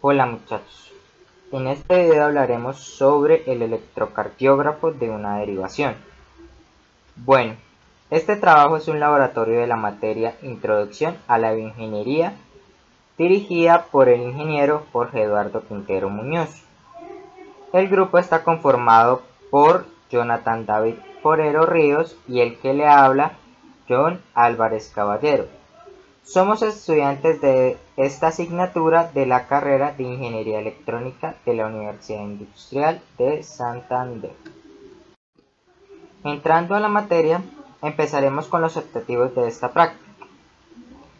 Hola muchachos, en este video hablaremos sobre el electrocardiógrafo de una derivación. Bueno, este trabajo es un laboratorio de la materia Introducción a la Bioingeniería dirigida por el ingeniero Jorge Eduardo Quintero Muñoz. El grupo está conformado por Jonathan David Forero Ríos y el que le habla, John Álvarez Caballero. Somos estudiantes de esta asignatura de la carrera de Ingeniería Electrónica de la Universidad Industrial de Santander. Entrando a la materia, empezaremos con los objetivos de esta práctica,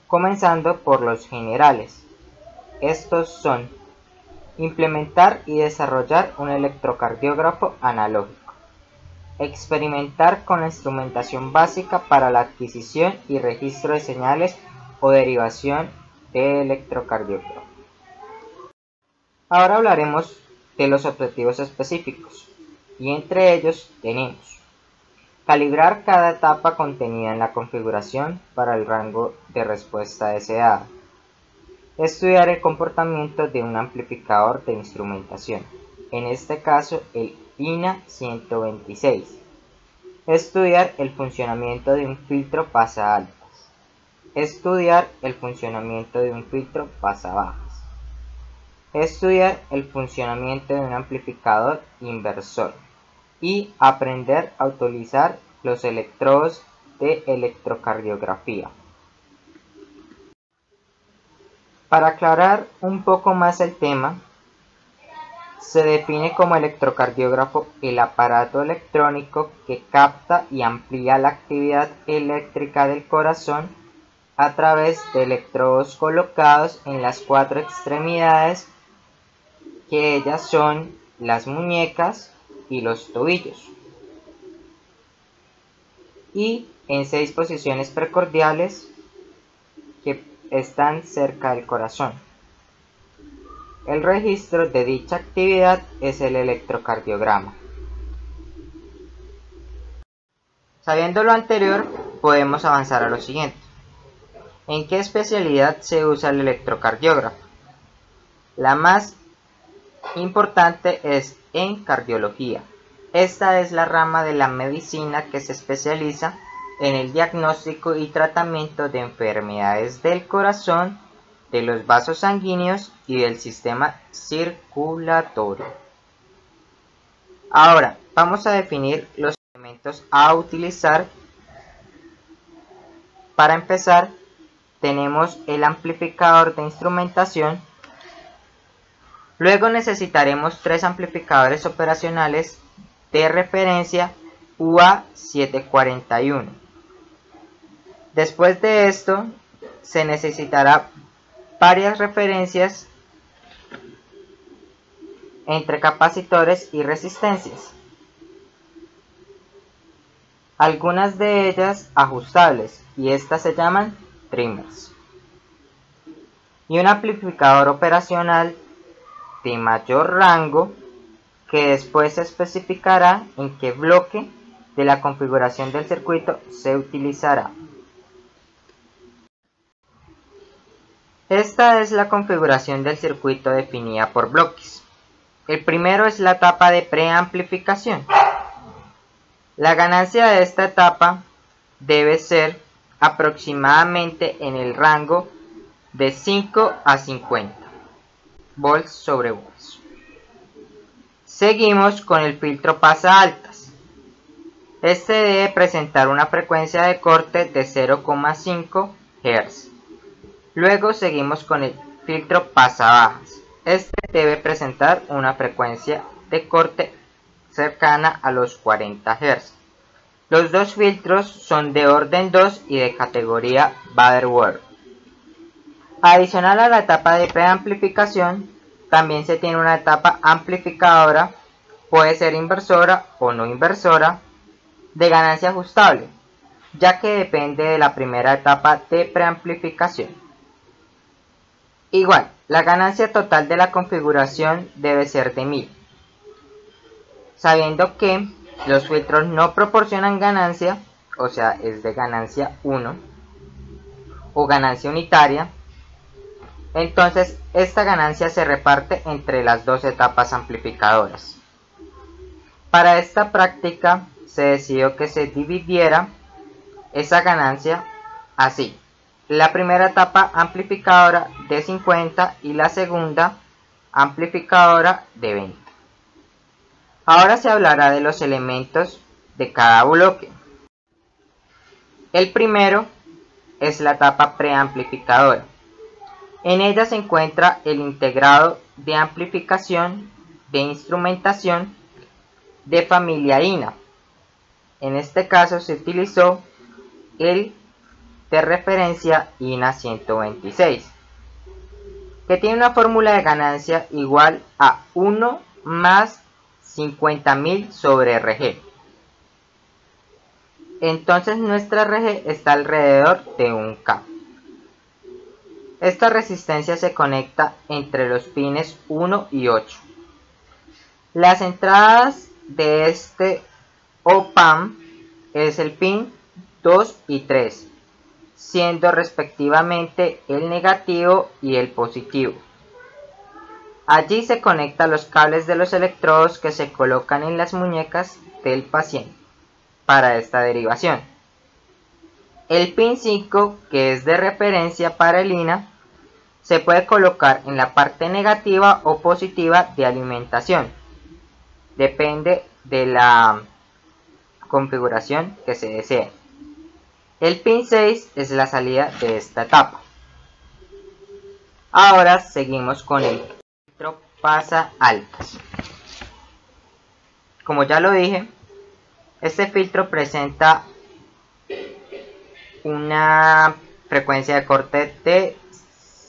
comenzando por los generales. Estos son: implementar y desarrollar un electrocardiógrafo analógico, experimentar con la instrumentación básica para la adquisición y registro de señales o derivación de electrocardiógrafo. Ahora hablaremos de los objetivos específicos, y entre ellos tenemos: calibrar cada etapa contenida en la configuración para el rango de respuesta deseada, estudiar el comportamiento de un amplificador de instrumentación, en este caso el INA 126, estudiar el funcionamiento de un filtro pasaaltas, estudiar el funcionamiento de un filtro pasabajas, estudiar el funcionamiento de un amplificador inversor y aprender a utilizar los electrodos de electrocardiografía. Para aclarar un poco más el tema, se define como electrocardiógrafo el aparato electrónico que capta y amplía la actividad eléctrica del corazón a través de electrodos colocados en las cuatro extremidades, que ellas son las muñecas y los tobillos, y en 6 posiciones precordiales que están cerca del corazón. El registro de dicha actividad es el electrocardiograma. Sabiendo lo anterior, podemos avanzar a lo siguiente. ¿En qué especialidad se usa el electrocardiógrafo? La más importante es en cardiología. Esta es la rama de la medicina que se especializa en el diagnóstico y tratamiento de enfermedades del corazón, de los vasos sanguíneos y del sistema circulatorio. Ahora vamos a definir los elementos a utilizar. Para empezar, tenemos el amplificador de instrumentación. Luego necesitaremos 3 amplificadores operacionales de referencia UA741. Después de esto, se necesitará varias referencias entre capacitores y resistencias, algunas de ellas ajustables, y estas se llaman trimmers, y un amplificador operacional de mayor rango que después se especificará en qué bloque de la configuración del circuito se utilizará. Esta es la configuración del circuito definida por bloques. El primero es la etapa de preamplificación. La ganancia de esta etapa debe ser aproximadamente en el rango de 5 a 50 volts sobre volts. Seguimos con el filtro pasaaltas. Este debe presentar una frecuencia de corte de 0,5 Hz. Luego seguimos con el filtro pasabajas. Este debe presentar una frecuencia de corte cercana a los 40 Hz. Los dos filtros son de orden 2 y de categoría Bader-Worth. Adicional a la etapa de preamplificación, también se tiene una etapa amplificadora, puede ser inversora o no inversora, de ganancia ajustable, ya que depende de la primera etapa de preamplificación. Igual, la ganancia total de la configuración debe ser de 1000. Sabiendo que los filtros no proporcionan ganancia, o sea, es de ganancia 1 o ganancia unitaria, Entonces esta ganancia se reparte entre las dos etapas amplificadoras. Para esta práctica se decidió que se dividiera esa ganancia así: la primera etapa amplificadora de 50 y la segunda amplificadora de 20. Ahora se hablará de los elementos de cada bloque. El primero es la etapa preamplificadora. En ella se encuentra el integrado de amplificación de instrumentación de familia INA. En este caso se utilizó el de referencia INA 126, que tiene una fórmula de ganancia igual a 1 más 50.000 sobre RG. Entonces nuestra RG está alrededor de 1K. Esta resistencia se conecta entre los pines 1 y 8. Las entradas de este op-amp es el pin 2 y 3, siendo respectivamente el negativo y el positivo. Allí se conectan los cables de los electrodos que se colocan en las muñecas del paciente para esta derivación. El pin 5, que es de referencia para el INA, se puede colocar en la parte negativa o positiva de alimentación. Depende de la configuración que se desee. El pin 6 es la salida de esta etapa. Ahora seguimos con el filtro pasa altas. Como ya lo dije, este filtro presenta una frecuencia de corte de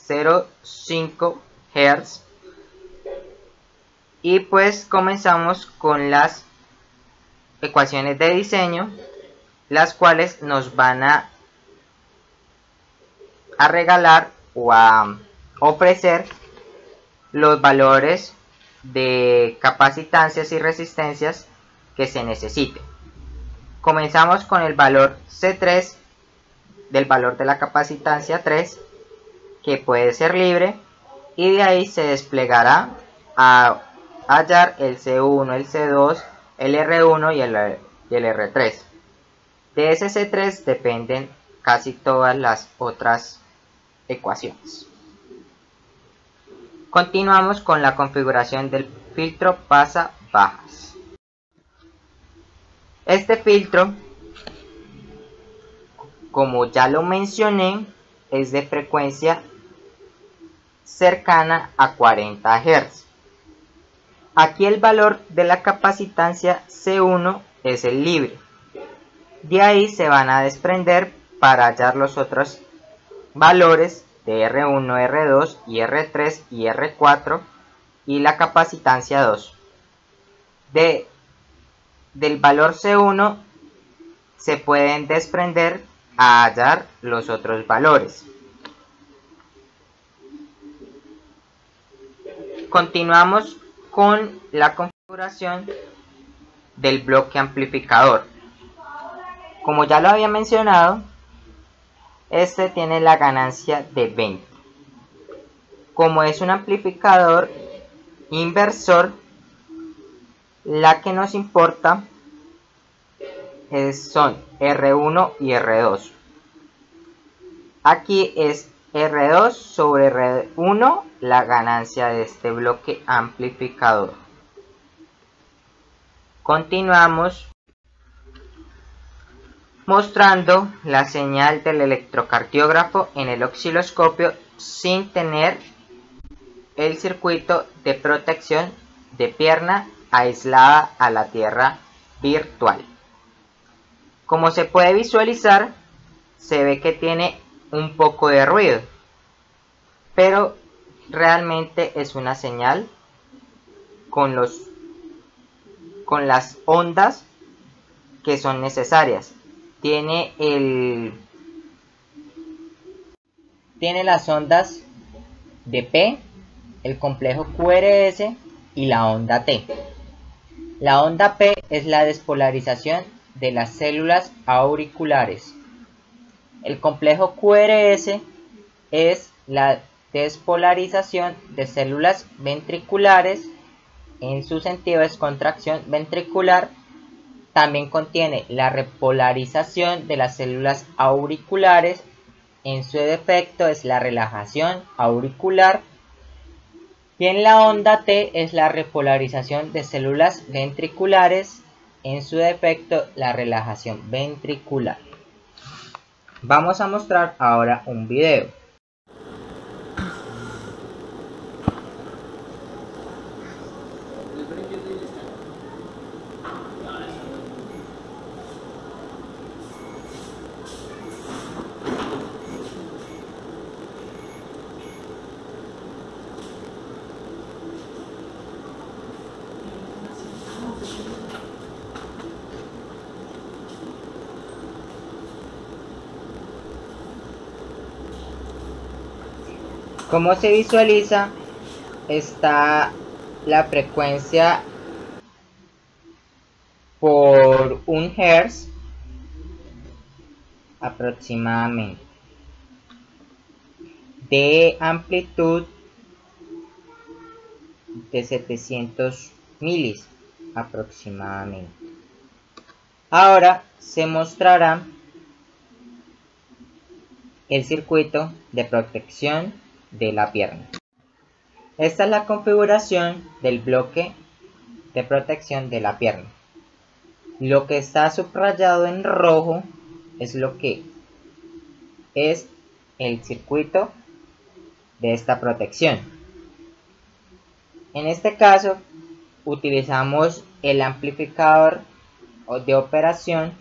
0,5 Hz. Y pues comenzamos con las ecuaciones de diseño, las cuales nos van a regalar o a ofrecer los valores de capacitancias y resistencias que se necesiten. Comenzamos con el valor C3 del valor de la capacitancia 3, que puede ser libre, y de ahí se desplegará a hallar el C1, el C2, el R1 y el R3. De ese C3 dependen casi todas las otras ecuaciones. Continuamos con la configuración del filtro pasa bajas. Este filtro, como ya lo mencioné, es de frecuencia cercana a 40 Hz. Aquí el valor de la capacitancia C1 es el libre. De ahí se van a desprender para hallar los otros valores de R1, R2 y R3 y R4 y la capacitancia 2. Del valor C1 se pueden desprender a hallar los otros valores. Continuamos con la configuración del bloque amplificador. Como ya lo había mencionado, este tiene la ganancia de 20. Como es un amplificador inversor, la que nos importa son R1 y R2. Aquí es R2 sobre R1 la ganancia de este bloque amplificador. Continuamos mostrando la señal del electrocardiógrafo en el osciloscopio sin tener el circuito de protección de pierna aislada a la tierra virtual. Como se puede visualizar, se ve que tiene un poco de ruido, pero realmente es una señal con las ondas que son necesarias. Tiene las ondas de P, el complejo QRS y la onda T. La onda P es la despolarización de las células auriculares. El complejo QRS es la despolarización de células ventriculares, en su sentido es contracción ventricular. También contiene la repolarización de las células auriculares, en su defecto es la relajación auricular. Y en la onda T es la repolarización de células ventriculares, en su defecto la relajación ventricular. Vamos a mostrar ahora un video. Como se visualiza, está la frecuencia por 1 Hz aproximadamente, de amplitud de 700 milis aproximadamente. Ahora se mostrará el circuito de protección de la pierna. Esta es la configuración del bloque de protección de la pierna. Lo que está subrayado en rojo es lo que es el circuito de esta protección. En este caso utilizamos el amplificador de operación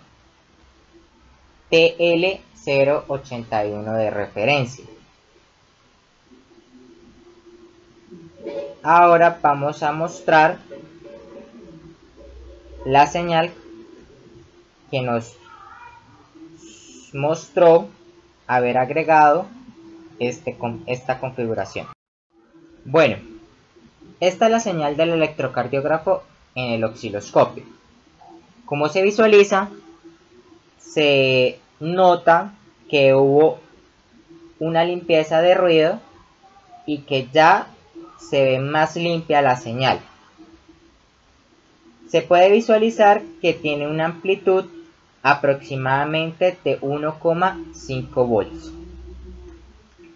TL081 de referencia. Ahora vamos a mostrar la señal que nos mostró haber agregado esta configuración. Bueno, esta es la señal del electrocardiógrafo en el osciloscopio. Como se visualiza, se nota que hubo una limpieza de ruido y que ya se ve más limpia la señal. Se puede visualizar que tiene una amplitud aproximadamente de 1,5 volts.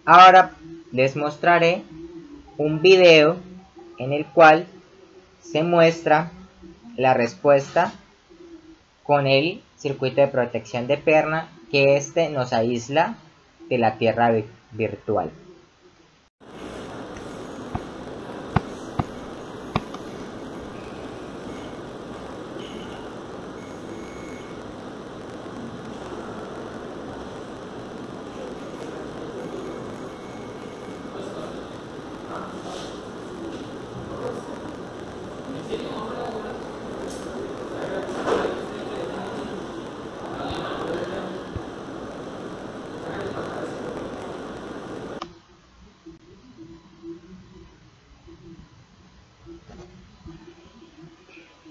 Ahora les mostraré un video en el cual se muestra la respuesta con el circuito de protección de pierna, que nos aísla de la tierra virtual.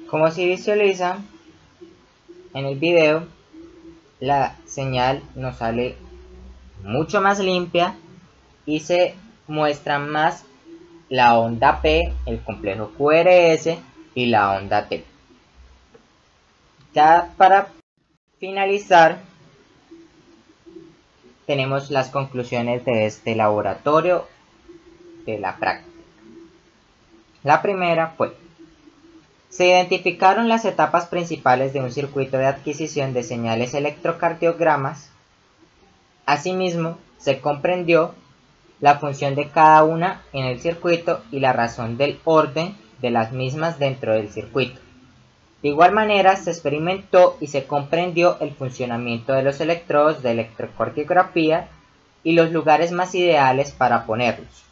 Como se visualiza en el video, la señal nos sale mucho más limpia y se muestra más la onda P, el complejo QRS y la onda T. Ya para finalizar, tenemos las conclusiones de este laboratorio de la práctica. La primera fue: se identificaron las etapas principales de un circuito de adquisición de señales electrocardiogramas. Asimismo, se comprendió la función de cada una en el circuito y la razón del orden de las mismas dentro del circuito. De igual manera, se experimentó y se comprendió el funcionamiento de los electrodos de electrocardiografía y los lugares más ideales para ponerlos.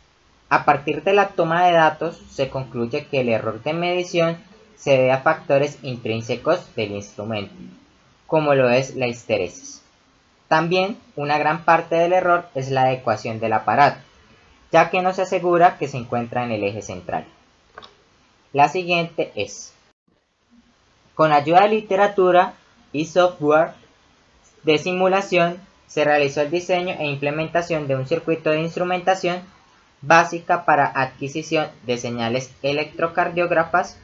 A partir de la toma de datos, se concluye que el error de medición se debe a factores intrínsecos del instrumento, como lo es la histeresis. También una gran parte del error es la adecuación del aparato, ya que no se asegura que se encuentra en el eje central. La siguiente es: con ayuda de literatura y software de simulación, se realizó el diseño e implementación de un circuito de instrumentación básica para adquisición de señales electrocardiógrafas,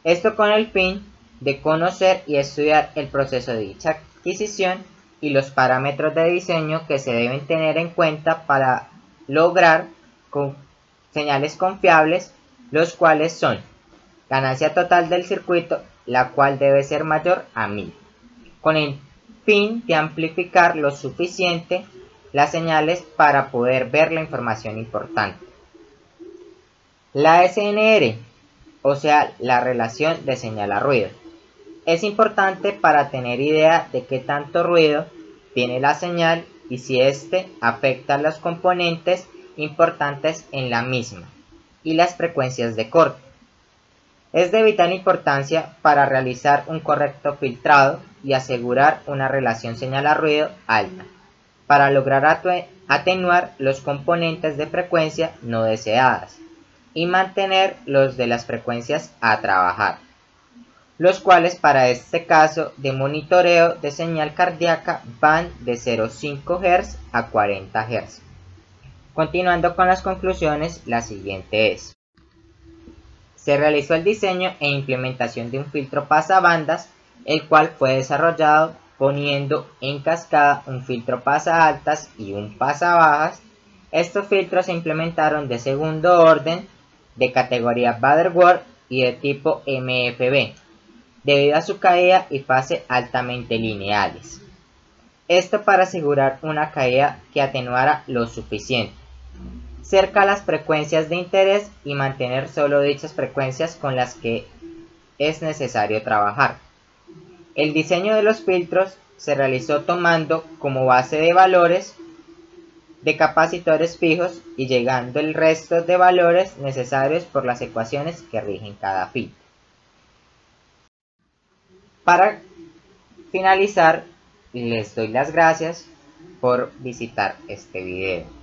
esto con el fin de conocer y estudiar el proceso de dicha adquisición y los parámetros de diseño que se deben tener en cuenta para lograr señales confiables, los cuales son ganancia total del circuito, la cual debe ser mayor a 1000, con el fin de amplificar lo suficiente las señales para poder ver la información importante. La SNR, o sea, la relación de señal a ruido, es importante para tener idea de qué tanto ruido tiene la señal y si éste afecta a los componentes importantes en la misma y las frecuencias de corte. Es de vital importancia para realizar un correcto filtrado y asegurar una relación señal a ruido alta, para lograr atenuar los componentes de frecuencia no deseadas y mantener los de las frecuencias a trabajar, los cuales para este caso de monitoreo de señal cardíaca van de 0,5 Hz a 40 Hz. Continuando con las conclusiones, la siguiente es: se realizó el diseño e implementación de un filtro pasabandas, el cual fue desarrollado poniendo en cascada un filtro pasaaltas y un pasabajas. Estos filtros se implementaron de segundo orden, de categoría Bader-Worth y de tipo MFB, debido a su caída y fase altamente lineales. Esto para asegurar una caída que atenuara lo suficiente cerca a las frecuencias de interés y mantener solo dichas frecuencias con las que es necesario trabajar. El diseño de los filtros se realizó tomando como base de valores de capacitores fijos y llegando el resto de valores necesarios por las ecuaciones que rigen cada filtro. Para finalizar, les doy las gracias por visitar este video.